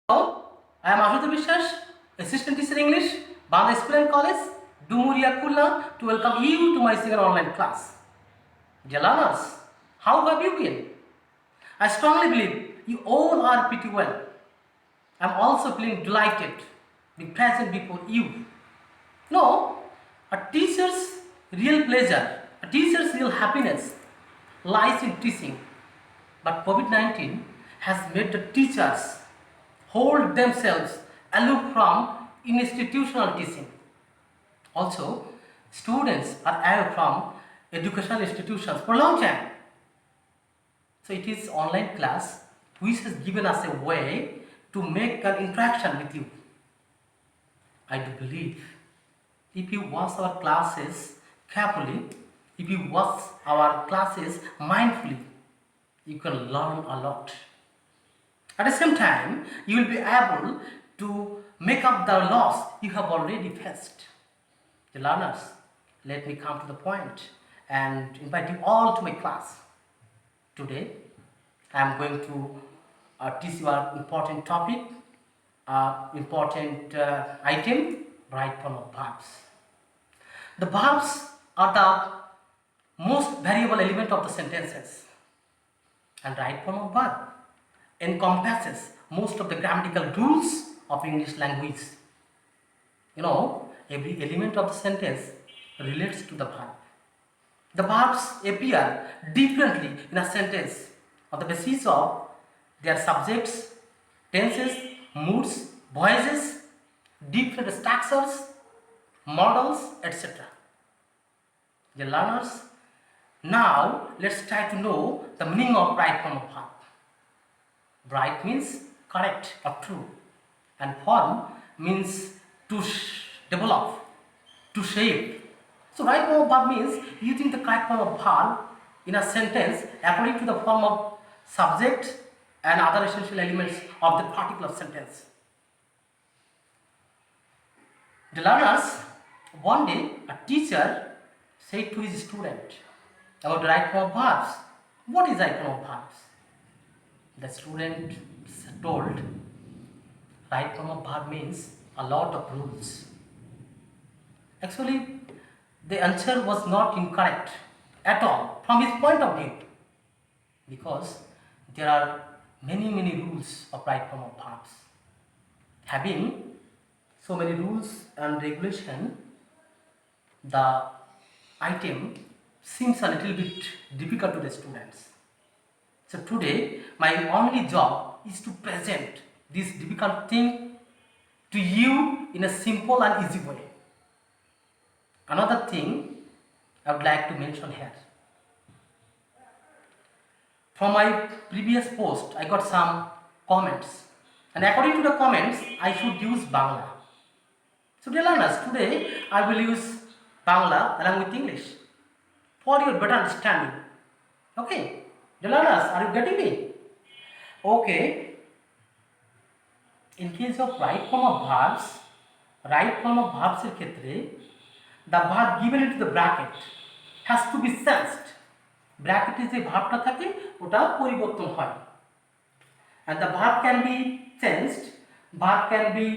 Hello, I am Ashutosh Vishwas, Assistant Teacher English, Banda School and College, Dumuria Kulna, to welcome you to my second online class. Dear learners, how have you been? I strongly believe you all are pretty well. I am also feeling delighted to be present before you. No, a teacher's real pleasure, a teacher's real happiness lies in teaching. But COVID-19 has made the teachers hold themselves aloof from institutional teaching. Also, students are away from educational institutions for a long time. So it is online class which has given us a way to make an interaction with you. I do believe if you watch our classes carefully, if you watch our classes mindfully, you can learn a lot. At the same time, you will be able to make up the loss you have already faced. The learners, let me come to the point and invite you all to my class. Today, I am going to teach you an important topic, important item, right form of verbs. The verbs are the most variable element of the sentences, and right form of verb encompasses most of the grammatical rules of English language. You know, every element of the sentence relates to the verb. The verbs appear differently in a sentence on the basis of their subjects, tenses, moods, voices, different structures, models, etc. Dear learners, now let's try to know the meaning of right form of verb. Right means correct or true, and form means to develop, to shape. So right form of verb means using the correct form of verb in a sentence according to the form of subject and other essential elements of the particular sentence. The learners, one day a teacher said to his student about the right form of verbs. What is right form of verbs? The student told, right form of verb means a lot of rules. Actually, the answer was not incorrect at all from his point of view, because there are many rules of right form of verbs. Having so many rules and regulation, the item seems a little bit difficult to the students. So today, my only job is to present this difficult thing to you in a simple and easy way. Another thing I would like to mention here. From my previous post, I got some comments, and according to the comments, I should use Bangla. So dear learners, today I will use Bangla along with English for your better understanding. Okay, dear learners, are you getting me? Okay. In case of right form of verbs এর ক্ষেত্রে the verb given into the bracket has to be changed. ব্র্যাকেটে যে ভার্বটা থাকে ওটা পরিবর্তন হয়, and the verb can be changed, verb can be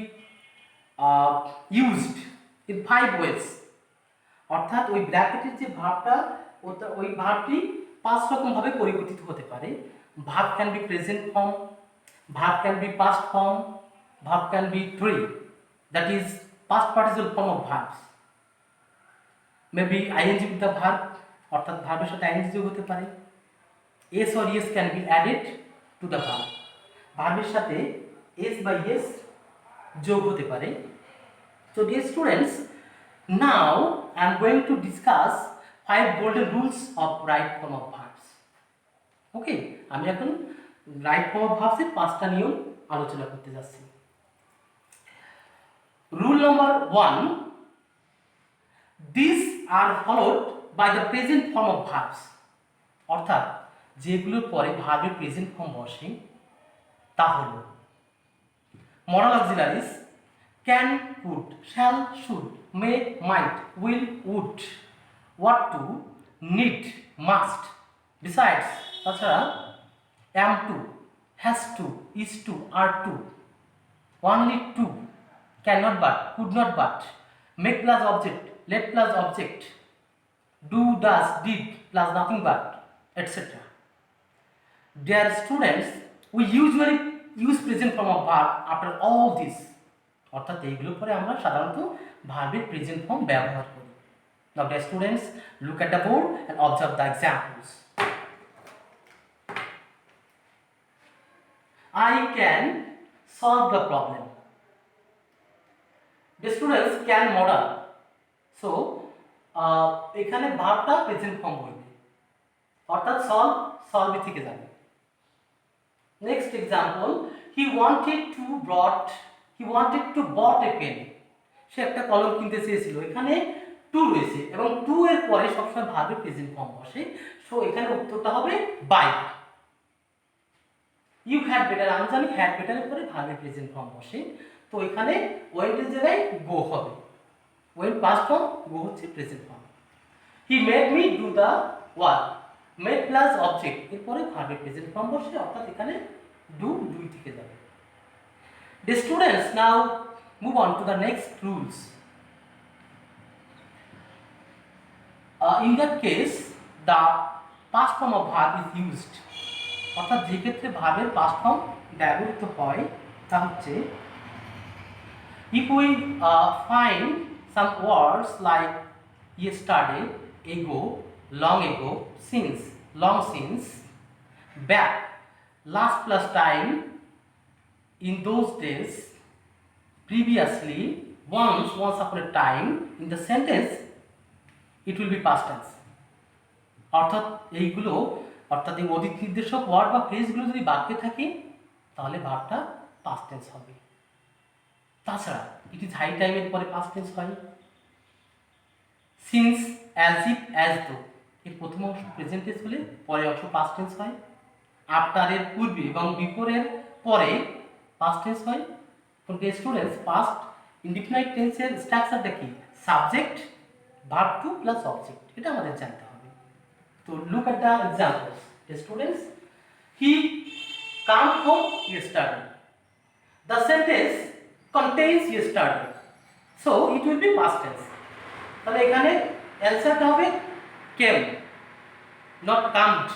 used in 5 ways. অর্থাৎ ওই ব্র্যাকেটের যে ভার্বটা ওই ভার্বটি 5 রকম ভাবে পরিবর্তিত হতে পারে. verb can be present form, verb can be past form, verb can be 3, that is past participle form of verbs. Maybe ing with the verb, অর্থাৎ ভার্বের সাথে ing যোগ হতে পারে. s or es can be added to the verb, ভার্বের সাথে s by s যোগ হতে পারে. So dear students, now I am going to discuss 5 golden rules of right form of verbs. Okay, আমি এখন right form of verbs এর 5টা নিয়ম আলোচনা করতে যাচ্ছি. Rule number 1, these are followed by the present form of verbs. অর্থাৎ যেগুলোর পরে ভার্বের প্রেজেন্ট ফর্ম বসে তা হলো moral auxiliaries can, could, shall, should, may, might, will, would, ought to, need, must, besides, তাছাড়া am to, has to, is to, are to. only to, cannot but, could not but, make plus object, let plus object, do, does, did plus nothing but, etc. Dear students, we usually use present form of verb after all this. অর্থাৎ এইগুলো পরে আমরা সাধারণত ভার্বের present form ব্যবহার করি। Now dear students, look at the board and observe the examples. I can solve the problem. The students can model. So এখানে ভার্বটা present form হইবে, অর্থাৎ সলভ থেকে যাবে। Next example, he wanted to bought a pen. সে একটা কলম কিনতে চেয়েছিল। এখানে টু রয়েছে এবং টু এর পরে সবসময় ভার্বের প্রেজেন্ট ফর্ম বসে। সো এখানে উত্তরটা হবে বাই। ইউ হ্যাড বেটার, আমি জানি হ্যাড বেটারের পরে ভার্বের প্রেজেন্ট ফর্ম বসে। তো এখানে ওয়েন্টের জায়গায় গো হবে। ওয়েন্ট পাস্ট ফর্ম, গো হচ্ছে present form. He made me do the work, made plus object এরপরে ভার্বের প্রেজেন্ট ফর্ম বসে, অর্থাৎ এখানে ডু দুই থেকে যাবে। The students now move on to the next rules. In that case, the past form of verb is used. অর্থাৎ যে ক্ষেত্রে ভার্বের past form ব্যবহৃত হয় তা হচ্ছে, if we find some words like yesterday, ago, long ago, since, long since, back, last plus time, in those days, previously, once upon a time, in the sentence it will be past tense. অর্থাৎ এইগুলো, অর্থাৎ এই অতীত নির্দেশক word বা ফ্রেজগুলো যদি বাক্যে থাকে তাহলে ভার্বটা পাস্ট টেন্স হবে। তাছাড়া ইট ইজ হাই টাইমের পরে পাস্ট টেন্স হয়। Since, as if, as though এর প্রথম অংশ প্রেজেন্ট টেন্স হলে পরের অংশ পাস্ট টেন্স হয়। আফটারের পূর্বে এবং বিফোরের পরে পাস্ট টেন্স হয়। তো স্টুডেন্টস, পাস্ট ইনডিফিনাইট টেন্সের স্ট্রাকচারটা কি? Subject, verb two plus object, এটা আমাদের জানতে হবে। তো look at the examples. Students, he come home yesterday, the sentence contains yesterday, so it will be past tense. তাহলে এখানে অ্যান্সারটা হবে কেম, নট কামড।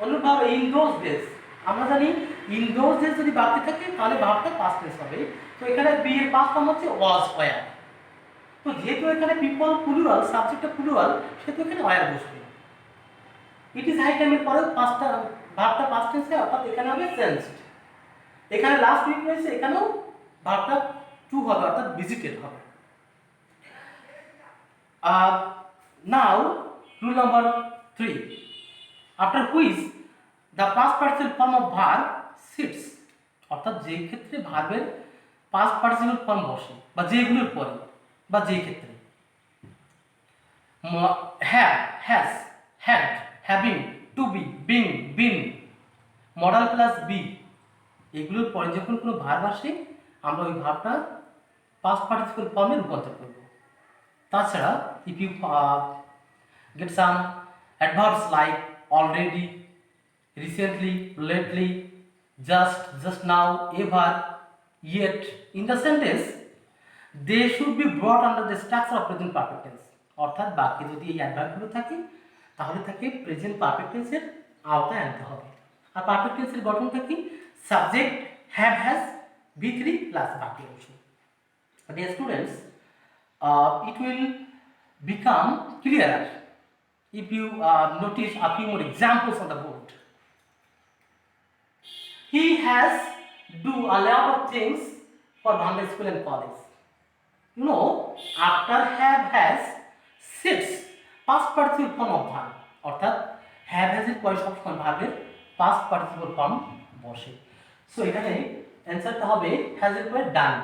অনুভাবে ইন দোজ ডেজ, আমরা জানি ইন দোজ ডেজ যদি বাক্যে থাকে তাহলে ভার্বটা পাস্ট টেন্স হবে। তো এখানে বি এর পাস্ট ফর্ম হচ্ছে ওয়াজ, ওয়্যার। তো যেহেতু এখানে পিপল প্লুরাল, সাবজেক্টটা প্লুরাল, সেহেতু এখানে ওয়্যার বসবে। ইট ইজ হাই টাইমের পরে পাঁচটা ভার্বটা পাস্ট টেন্স হয়, অর্থাৎ এখানে হবে সেন্সড। এখানে লাস্ট উইক রয়েছে, এখানেও ভার্বটা টু হবে, অর্থাৎ ভিজিটেড হবে। নাও rule number 3, after which the past participle form of verb sits, অর্থাৎ যে ক্ষেত্রে ভার্বের past participle form বসে বা যেগুলোর পরে বা যে ক্ষেত্রে have, has, had, having, to be, being, been, modal plus be এগুলোর পরে যখন কোনো ভার্ব আসে আমরা ওই ভার্বটা past participle ফর্মে রূপান্তর করব। তাছাড়া if you get some adverbs like already, recently, lately, just now, ever, yet, in the sentence they should be brought under the structure of present perfect tense. অর্থাৎ বাক্যে যদি এই অ্যাডভার্বগুলো থাকে তাহলে তাকে প্রেজেন্ট পারফেক্ট টেন্সের আওতায় আনতে হবে। আর পারফেক্ট টেন্সের গঠনটা কি? Subject, have, has, V3 plus বাকি অংশ। Dear students, it will become clearer if you notice a few more examples on the board. He has do a lot of things for Bhanga School and College. You know, after have, has, sits, past participle form of verb. অর্থাৎ have, has এর পরে সবসময় ভার্বের past participle form বসে। So এখানে অ্যান্সারটা হবে has এর পরে done।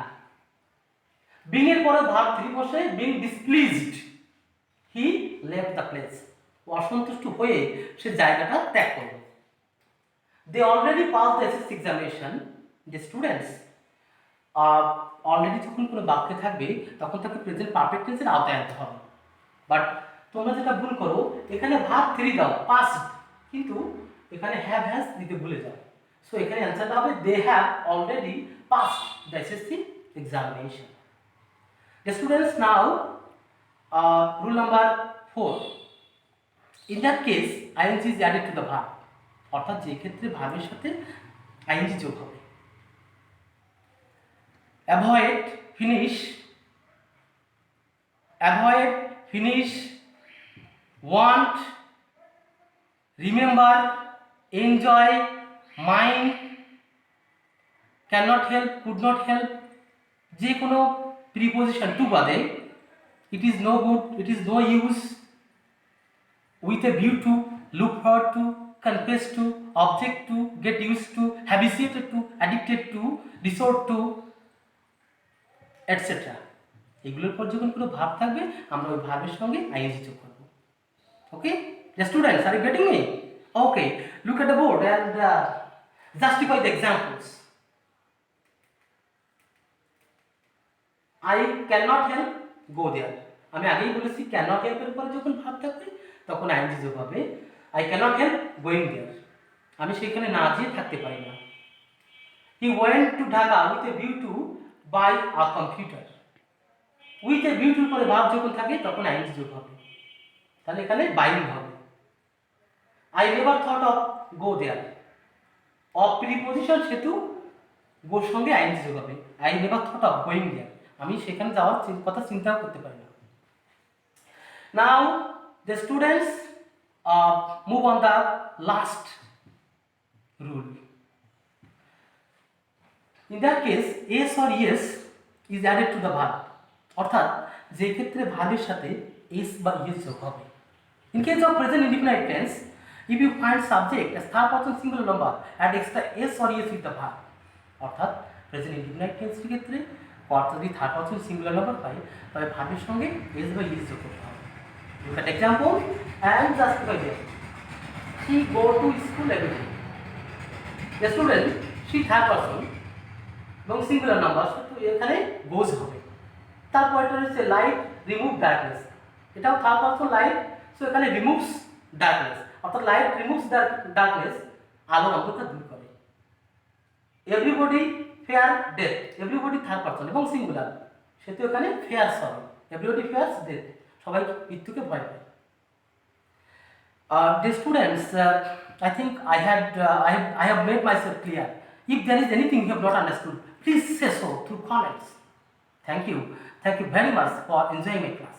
being এর পরে ভার্ব 3 বসে, being displeased, he left the place. অসন্তুষ্ট হয়ে সে জায়গাটা ত্যাগ করলো। They already passed the SSC examination. The students, already যখন কোনো বাক্যে থাকবে তখন তাকে প্রেজেন্ট পারফেক্ট টেন্সের আওতায় আনতে হবে। বাট তোমরা যেটা ভুল করো, এখানে ভার্ব 3 দাও পাস্ট, কিন্তু এখানে হ্যাভ, হ্যাজ দিতে ভুলে যাও। সো এখানে অ্যান্সারটা হবে they have already passed the SSC examination. The students now rule number 4. In that case ing is added to the verb, অর্থাৎ যে ক্ষেত্রে ভার্বের সাথে ing যোগ হবে। avoid, finish, want, remember, enjoy, mind, cannot help, could not help, যে কোনো preposition two বাদে it is no good, it is no use, with a view to, look forward to, confess to, object to, get used to, habituated to, addicted to, resort to, etc. এগুলোর পর যখন কোনো ভাব থাকবে আমরা ওই ভাবের সঙ্গে আইএনজি যোগ করব। ওকে, the students, are you getting me? Okay, look at the board and justify the examples. I cannot help go there. আমি আগেই বলেছি cannot help এর পরে যখন ভাব থাকবে তখন আইএনজি যোগ হবে। I cannot help going there. আমি সেখানে না যেয়ে থাকতে পারি না। He went to Dhaka with a view to buy a computer. With a view to পরে ভাব যখন থাকে তখন আইএনজি যোগ হবে। তাহলে এখানে বাইং হবে। I never thought of go there. Of preposition সেতু গোর সঙ্গে আইএনজি যোগ হবে। I never thought of going there. আমি সেখানে যাওয়ার কথা চিন্তাও করতে পারি না। Now the students move on the last rule. In that case yes or yes is added to the verb, অর্থাৎ যে ক্ষেত্রে ভার্বের সাথে s বা yes যোগ হবে। In case of present indefinite tense, if you find subject as third person singular number, add extra s or yes with the verb, অর্থাৎ present indefinite টেন্সের ক্ষেত্রে কর্তা যদি থার্ড পারসন সিঙ্গুলার নাম্বার পাই তবে ভার্বের সঙ্গে এস বা ইজ যোগ করতে হবে। Look at example and justify them. She go to school every day. The student, she third person এবং সিঙ্গুলার নাম্বার, তো এখানে গোজ হবে। তারপর এটা হচ্ছে লাইট রিমুভ ডার্কনেস, এটাও থার্ড পারসন লাইট, সো এখানে রিমুভস ডার্কনেস, অর্থাৎ লাইট রিমুভস ডার্কনেস, আলো অন্ধকার দূর করে। Everybody fair death, everybody third person এবং সিঙ্গুলার, সেহেতু এখানে ফেয়ারস হবে। এভরিবডি ফেয়ারস ডেথ, সবাই মৃত্যুকে ভয় পায়। The students, I think I have made myself clear. If there is anything you have not understood, please say so through comments. Thank you very much for enjoying my class.